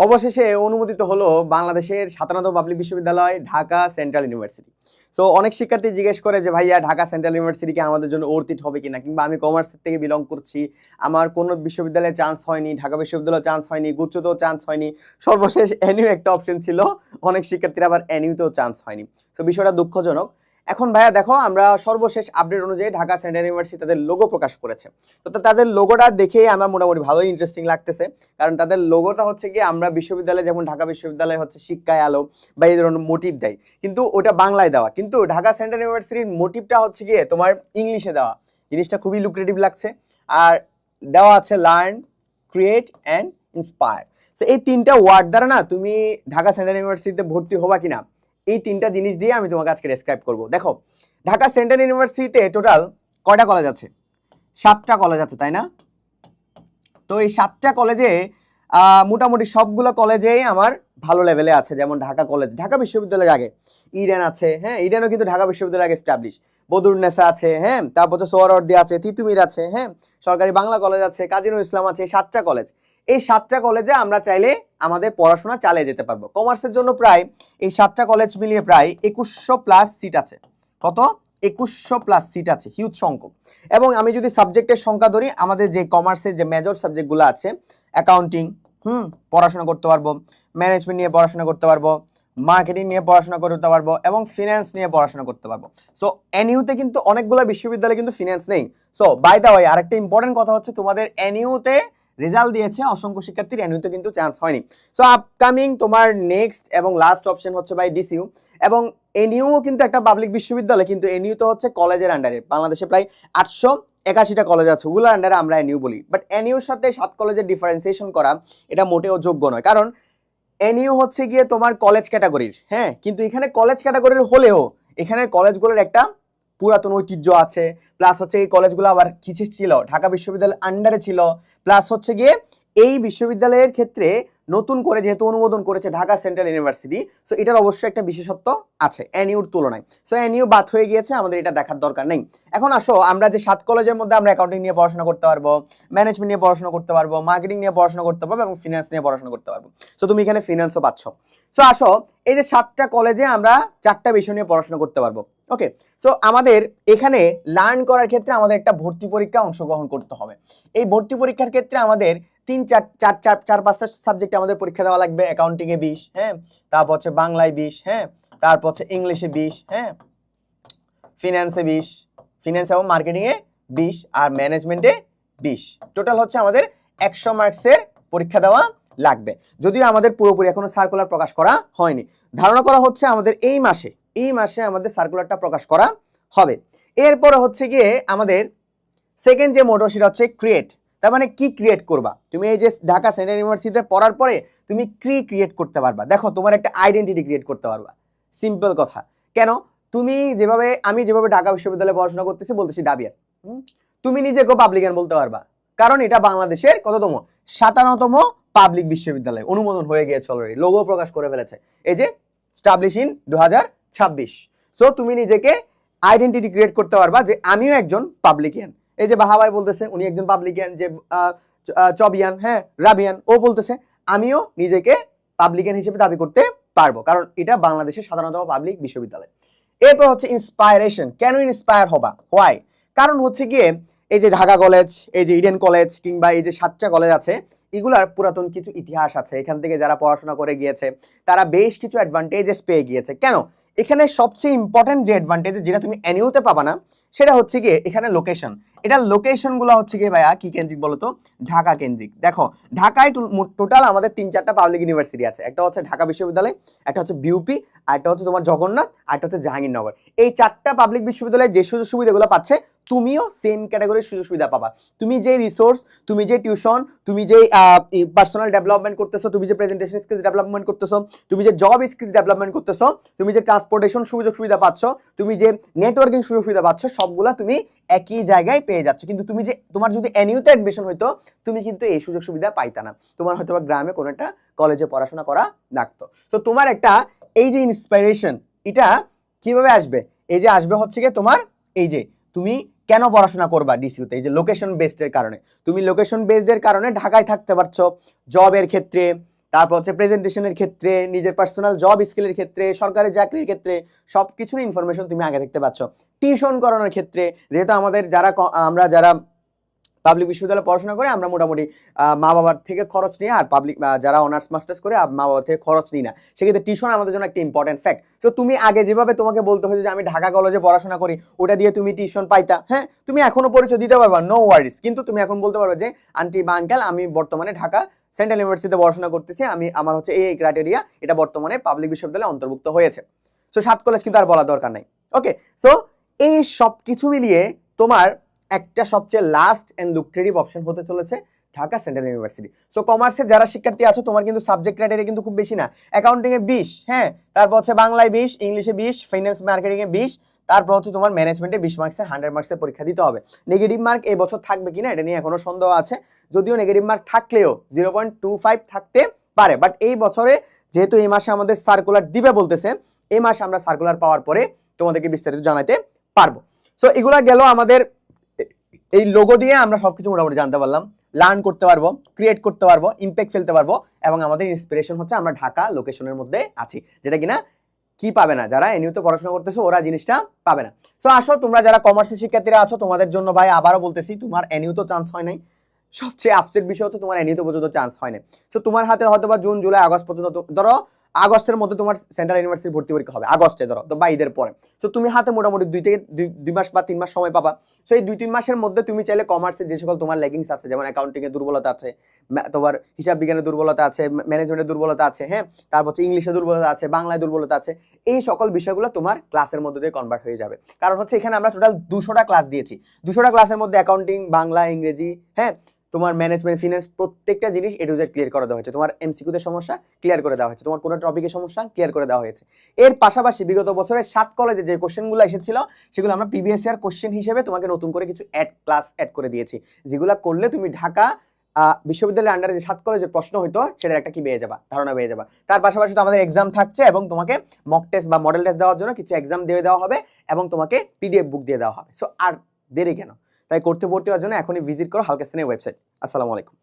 অবশেষে অনুমোদিত হলো বাংলাদেশের 57তম পাবলিক বিশ্ববিদ্যালয় ঢাকা সেন্ট্রাল ইউনিভার্সিটি। সো অনেক শিক্ষার্থী জিজ্ঞেস করে যে ভাইয়া ঢাকা সেন্ট্রাল ইউনিভার্সিটি কি আমাদের জন্য অর্থিত হবে কিনা, কিংবা আমি কমার্সের থেকে বিলং করছি, আমার কোনো বিশ্ববিদ্যালয়ে চান্স হয়নি, ঢাকা বিশ্ববিদ্যালয়ে চান্স হয়নি, গুচ্ছতেও চান্স হয়নি, সর্বশেষ এনইউ একটা অপশন ছিল, অনেক শিক্ষার্থীরা আবার এনইউতেও চান্স হয়নি। তো বিষয়টা দুঃখজনক। এখন ভাইয়া দেখো, আমরা সর্বশেষ আপডেট অনুযায়ী ঢাকা সেন্ট্রাল ইউনিভার্সিটি তাদের লোগো প্রকাশ করেছে। তো তাদের লোগোটা দেখেই আমার মোটামুটি ভালোই ইন্টারেস্টিং লাগতেছে, কারণ তাদের লোগোটা হচ্ছে কি আমরা বিশ্ববিদ্যালয়ে যেমন ঢাকা বিশ্ববিদ্যালয় হচ্ছে শিক্ষায় আলো বা এই ধরনের মোটিভ দেয়, কিন্তু ওটা বাংলায় দেওয়া, কিন্তু ঢাকা সেন্ট্রাল ইউনিভার্সিটির মোটিভটা হচ্ছে গিয়ে তোমার ইংলিশে দেওয়া। জিনিসটা খুবই লুক্রেটিভ লাগছে। আর দেওয়া আছে learn, create and inspire. So এই তিনটা ওয়ার্ড দ্বারা না তুমি ঢাকা সেন্ট্রাল ইউনিভার্সিটিতে ভর্তি হবা কিনা, এই তিনটা জিনিস দিয়ে আমি তোমাকে আজকে ডেসক্রাইব করব। দেখো, ঢাকা সেন্ট্রাল ইউনিভার্সিটিতে টোটাল কয়টা কলেজ আছে? 7টা কলেজ আছে, তাই না? তো এই 7টা কলেজে মোটামুটি সবগুলো কলেজেই আমার ভালো লেভেলে আছে। যেমন ঢাকা কলেজ ঢাকা বিশ্ববিদ্যালয়ের আগে, ইডেন আছে, হ্যাঁ ইডেনও কিন্তু ঢাকা বিশ্ববিদ্যালয়ের আগে এস্টাবলিশ, বদরুন্নেসা আছে, হ্যাঁ তারপর হচ্ছে সোহরাওয়ার্দী আছে, তিতুমির আছে, হ্যাঁ সরকারি বাংলা কলেজ আছে, কাজী নজরুল ইসলাম আছে। এই 7টা কলেজ, এই 7টা কলেজে আমরা চাইলে আমাদের পড়াশোনা চালিয়ে যেতে পারবো। কমার্সের জন্য প্রায় এই 7টা কলেজ মিলিয়ে প্রায় 2100 প্লাস সিট আছে। কত? 2100 প্লাস সিট আছে, হিউজ সংখ্যক। এবং আমি যদি সাবজেক্টের সংখ্যা ধরি, আমাদের যে কমার্সের যে মেজর সাবজেক্টগুলো আছে, অ্যাকাউন্টিং পড়াশোনা করতে পারবো, ম্যানেজমেন্ট নিয়ে পড়াশোনা করতে পারবো, মার্কেটিং নিয়ে পড়াশোনা করতে পারবো, এবং ফিনান্স নিয়ে পড়াশোনা করতে পারবো। সো এনইউতে কিন্তু অনেকগুলো বিশ্ববিদ্যালয়ে কিন্তু ফিনান্স নেই। সো বাই দ্য ওয়ে, আরেকটা ইম্পর্টেন্ট কথা হচ্ছে, তোমাদের এনইউতে রেজাল্ট দিয়েছে, অসংখ্য শিক্ষার্থীর এনইউতে কিন্তু চান্স হয়নি। সো আপকামিং তোমার নেক্সট এবং লাস্ট অপশন হচ্ছে বাই ডিসইউ। এবং এনইউ কিন্তু একটা পাবলিক বিশ্ববিদ্যালয়, কিন্তু এনইউ তো হচ্ছে কলেজের আন্ডারে। বাংলাদেশে প্রায় 881টা কলেজ আছে, ওগুলোর আন্ডারে আমরা এনইউ বলি। বাট এনইউর সাথে 7 কলেজের ডিফারেন্সিয়েশন করা এটা মোটেও যোগ্য নয়, কারণ এনইউ হচ্ছে গিয়ে তোমার কলেজ ক্যাটাগরির, হ্যাঁ কিন্তু এখানে কলেজ ক্যাটাগরির হলেও এখানে কলেজগুলোর একটা পুরাতন ঐতিহ্য আছে। প্লাস হচ্ছে এই কলেজগুলো আবার কিছু ছিল ঢাকা বিশ্ববিদ্যালয়ের আন্ডারে ছিল। প্লাস হচ্ছে গিয়ে এই বিশ্ববিদ্যালয়ের ক্ষেত্রে নতুন করে যেহেতু অনুমোদন করেছে ঢাকা সেন্ট্রাল ইউনিভার্সিটি, সো এটার অবশ্যই একটা বিশেষত্ব আছে এনইউর তুলনায়। সো এনইউ বাদ হয়ে গিয়েছে, আমাদের এটা দেখার দরকার নেই। এখন আসো, আমরা যে 7 কলেজের মধ্যে আমরা অ্যাকাউন্টিং নিয়ে পড়াশোনা করতে পারবো, ম্যানেজমেন্ট নিয়ে পড়াশোনা করতে পারবো, মার্কেটিং নিয়ে পড়াশোনা করতে পারবো, এবং ফিনান্স নিয়ে পড়াশোনা করতে পারবো। সো তুমি এখানে ফিনান্সও পাচ্ছ। সো আসো, এই যে 7টা কলেজে আমরা 4টা বিষয় নিয়ে পড়াশোনা করতে পারবো। ওকে, সো আমাদের এখানে লার্ন করার ক্ষেত্রে আমাদের একটা ভর্তি পরীক্ষা অংশগ্রহণ করতে হবে। এই ভর্তি পরীক্ষার ক্ষেত্রে আমাদের 3-4-5টা সাবজেক্টে আমাদের পরীক্ষা দেওয়া লাগবে। অ্যাকাউন্টিংয়ে 20, হ্যাঁ তারপর হচ্ছে বাংলায় 20, হ্যাঁ তারপর হচ্ছে ইংলিশে 20, হ্যাঁ ফিনান্সে 20, ফিনান্স এবং মার্কেটিংয়ে 20, আর ম্যানেজমেন্টে 20। টোটাল হচ্ছে আমাদের 100 মার্কসের পরীক্ষা দেওয়া লাগবে। যদিও আমাদের পুরোপুরি এখনো সার্কুলার প্রকাশ করা হয়নি, ধারণা করা হচ্ছে আমাদের এই মাসে আমাদের সার্কুলারটা প্রকাশ করা হবে। এরপরে হচ্ছে গিয়ে আমাদের সেকেন্ড যে মোটো, সেটা হচ্ছে ক্রিয়েট। তার মানে কি ক্রিয়েট করবা তুমি? এই যে ঢাকা সেন্ট্রাল ইউনিভার্সিটিতে পড়ার পরে তুমি ক্রিয়েট করতে পারবা। দেখো, তোমার একটা আইডেন্টিটি ক্রিয়েট করতে পারবা। সিম্পল কথা। কেন? তুমি যেভাবে, আমি যেভাবে ঢাকা বিশ্ববিদ্যালয়ে পড়াশোনা করতেছি, বলতেছি ডাবিয়ান, তুমি নিজেকেও পাবলিকান বলতে পারবা, কারণ এটা বাংলাদেশের কততম? 57তম পাবলিক বিশ্ববিদ্যালয়। অনুমোদন হয়ে গিয়েছে অলরেডি, লোগো প্রকাশ করে ফেলেছে, এই যে স্টাবলিশ ইন 2026। সো তুমি নিজেকে আইডেন্টিটি ক্রিয়েট করতে পারবা যে আমিও একজন পাবলিকান। এই যে বাহা ভাই বলতেছে উনি একজন পাবলিকান, যে চবিয়ান, হ্যাঁ রাবিয়ান, ও বলতেছে আমিও নিজেকে পাবলিকান হিসেবে দাবি করতে পারবো, কারণ এটা বাংলাদেশের 57তম পাবলিক বিশ্ববিদ্যালয়। এরপর হচ্ছে ইন্সপায়ারেশন। কেন ইন্সপায়ার হবা? হোয়াই? কারণ হচ্ছে গিয়ে এই যে ঢাকা কলেজ, এই যে ইডেন কলেজ, কিংবা এই যে 7টা কলেজ আছে, এগুলার পুরাতন কিছু ইতিহাস আছে। এখান থেকে যারা পড়াশোনা করে গিয়েছে তারা বেশ কিছু অ্যাডভান্টেজেস পেয়ে গিয়েছে। কেন? এখানে সবচেয়ে ইম্পর্টেন্ট যে অ্যাডভান্টেজ, যেটা তুমি এনইউতে পাবা না, সেটা হচ্ছে গিয়ে এখানে লোকেশন। এটা লোকেশনগুলো হচ্ছে গিয়ে ভাইয়া কি কেন্দ্রিক বলতো? ঢাকা কেন্দ্রিক। দেখো, ঢাকায় টোটাল আমাদের 3-4টা পাবলিক ইউনিভার্সিটি আছে। একটা হচ্ছে ঢাকা বিশ্ববিদ্যালয়, একটা হচ্ছে বিউপি, আর একটা হচ্ছে তোমার জগন্নাথ, আর একটা হচ্ছে জাহাঙ্গীরনগর। এই 4টা পাবলিক বিশ্ববিদ্যালয়ে যে সুযোগ সুবিধাগুলো পাচ্ছে, তুমিও সেম ক্যাটাগরির সুযোগ সুবিধা পাবা। তুমি যে রিসোর্স, তুমি যে টিউশন, তুমি যে পার্সোনাল ডেভেলপমেন্ট করতেছো, তুমি যে প্রেজেন্টেশন স্কিলস ডেভেলপমেন্ট করতেছো, তুমি যে জব স্কিলস ডেভেলপমেন্ট করতেছো, তুমি যে ট্রান্সপোর্টেশন সুযোগ সুবিধা পাচ্ছ, তুমি যে নেটওয়ার্কিং সুযোগ সুবিধা পাচ্ছ, সবগুলা তুমি একই জায়গায় পেয়ে যাচ্ছ। কিন্তু তুমি যে, তোমার যদি এনইউতে অ্যাডমিশন হইতো, তুমি কিন্তু এই সুযোগ সুবিধা পাইতা না। তোমার হয়তো বা গ্রামে কোনো একটা কলেজে পড়াশোনা করা লাগতো। তো তোমার একটা এই যে ইন্সপাইরেশন, এটা কিভাবে আসবে? এই যে আসবে হচ্ছে গিয়ে তোমার এই যে তুমি কেন পড়াশোনা করবা ডিসিউতে, এই যে লোকেশন বেসড এর কারণে। তুমি লোকেশন বেসড এর কারণে ঢাকায় থাকতে পারছো জবের ক্ষেত্রে, তারপর হচ্ছে প্রেজেন্টেশনের ক্ষেত্রে, নিজের পার্সোনাল জব স্কিলের ক্ষেত্রে, সরকারি চাকরির ক্ষেত্রে সব কিছুর ইনফরমেশন তুমি আগে দেখতে পাচ্ছ। টিউশন করানোর ক্ষেত্রে, যেহেতু আমাদের আমরা যারা পাবলিক বিশ্ববিদ্যালয়ে পড়াশোনা করে আমরা মোটামুটি মা বাবার থেকে খরচ নিয়ে, আর পাবলিক যারা অনার্স মাস্টার্স করে মা বাবার থেকে খরচ নিই না, সেক্ষেত্রে টিউশন আমাদের জন্য একটা ইম্পর্টেন্ট ফ্যাক্ট। তো তুমি আগে যেভাবে তোমাকে বলতে হয়েছে যে আমি ঢাকা কলেজে পড়াশোনা করি, ওটা দিয়ে তুমি টিউশন পাইতা, হ্যাঁ তুমি এখনো পরিচয় দিতে পারবা, নো ওয়ারিস, কিন্তু তুমি এখন বলতে পারবে যে আন্টি বা আঙ্কেল আমি বর্তমানে ঢাকা সেন্ট্রাল ইউনিভার্সিটিতে পড়াশোনা করতেছি, আমার হচ্ছে এই ক্রাইটেরিয়া, এটা বর্তমানে পাবলিক বিশ্ববিদ্যালয়ে অন্তর্ভুক্ত হয়েছে। সো 7 কলেজ কিন্তু আর বলার দরকার নাই। ওকে, সো এই সব কিছু মিলিয়ে তোমার একটা সবচেয়ে লাস্ট এন্ড লুক্রেটিভ অপশন হতে চলেছে ঢাকা সেন্ট্রাল ইউনিভার্সিটি। সো কমার্সের যারা শিক্ষার্থী আছো, তোমার কিন্তু সাবজেক্ট ক্রাইটেরিয়া কিন্তু খুব বেশি না। অ্যাকাউন্টিং এ 20, হ্যাঁ, তারপর হচ্ছে বাংলায় 20, ইংলিশে 20, ফাইন্যান্স মার্কেটিং এ 20, তারপর হচ্ছে তোমার ম্যানেজমেন্টে 20 মার্কসের 100 মার্কসের পরীক্ষা দিতে হবে। নেগেটিভ মার্ক এই বছর থাকবে কিনা এটা নিয়ে এখনো সন্দেহ আছে, যদিও নেগেটিভ মার্ক থাকলেও 0.25 থাকতে পারে, বাট এই বছরে যেহেতু এই মাসে আমাদের সার্কুলার দিবে বলতেছে, এই মাসে আমরা সার্কুলার পাওয়ার পরে তোমাদেরকে বিস্তারিত জানাতে পারবো। সো এগুলা গেল আমাদের, এই লোগো দিয়ে আমরা সবকিছু মোটামুটি জানতে পারলাম, লার্ন করতে পারবো, ক্রিয়েট করতে পারবো, ইম্প্যাক্ট ফেলতে পারবো, এবং আমাদের ইন্সপিরেশন হচ্ছে আমরা ঢাকা লোকেশনের মধ্যে আছি, যেটা কিনা কি পাবে না যারা এনইউতে পড়াশোনা করতেছে, ওরা জিনিসটা পাবে না। তো আসো তোমরা যারা কমার্সের শিক্ষার্থীরা আছো, তোমাদের জন্য ভাই আবারও বলতেছি, তোমার এনইউতে চান্স হয় নাই। সবচেয়ে আপসেট বিষয় হচ্ছে তোমার এনইউতে পর্যন্ত চান্স হয় না। তো তোমার হাতে হয়তো বা জুন জুলাই আগস্ট পর্যন্ত, ধরো আগস্টের মধ্যে তোমার সেন্ট্রাল ইউনিভার্সিটি ভর্তি পরীক্ষা হবে আগস্টে, ধরো তো বা ঈদের পরে। তো তুমি হাতে মোটামুটি 2 মাস বা 3 মাস সময় পাবা। তো এই 2-3 মাসের মধ্যে তুমি চাইলে কমার্সে যে সকল তোমার লেগিংস আছে, যেমন অ্যাকাউন্টিং এর দুর্বলতা আছে, তোমার হিসাব বিজ্ঞানের দুর্বলতা আছে, ম্যানেজমেন্টের দুর্বলতা আছে, হ্যাঁ, তারপর হচ্ছে ইংলিশে দুর্বলতা আছে, বাংলায় দুর্বলতা আছে, এই সকল বিষয়গুলো তোমার ক্লাসের মধ্যে দিয়ে কনভার্ট হয়ে যাবে। কারণ হচ্ছে এখানে আমরা টোটাল 200টা ক্লাস দিয়েছি, 200টা ক্লাসের মধ্যে অ্যাকাউন্টিং, বাংলা, ইংরেজি, হ্যাঁ, তোমার ম্যানেজমেন্ট, ফিনান্স, প্রত্যেকটা জিনিস এ টু জেড ক্লিয়ার করে দেওয়া হয়েছে। তোমার এমসিকিউতে সমস্যা ক্লিয়ার করে দেওয়া হয়েছে, তোমার কোনো টপিকের সমস্যা ক্লিয়ার করে দেওয়া হয়েছে। এর পাশাপাশি বিগত বছরের 7 কলেজে যে কোশ্চেনগুলো এসেছিল, সেগুলো আমরা প্রিভিয়াস ইয়ার কোশ্চেন হিসেবে তোমাকে নতুন করে কিছু ক্লাস অ্যাড করে দিয়েছি, যেগুলো করলে তুমি ঢাকা বিশ্ববিদ্যালয়ের আন্ডারে যে 7 কলেজের প্রশ্ন হইতো সেটার একটা কি পেয়ে যাবা, ধারণা পেয়ে যাবা। তার পাশাপাশি তো আমাদের এক্সাম থাকছে, এবং তোমাকে মক টেস্ট বা মডেল টেস্ট দেওয়ার জন্য কিছু এক্সাম দিয়ে দেওয়া হবে, এবং তোমাকে পিডিএফ বুক দিয়ে দেওয়া হবে। সো আর দেরি কেন, তাই ভর্তি হওয়ার জন্য এখনই ভিজিট করো হালকাস্তানের ওয়েবসাইট। আসসালামু আলাইকুম।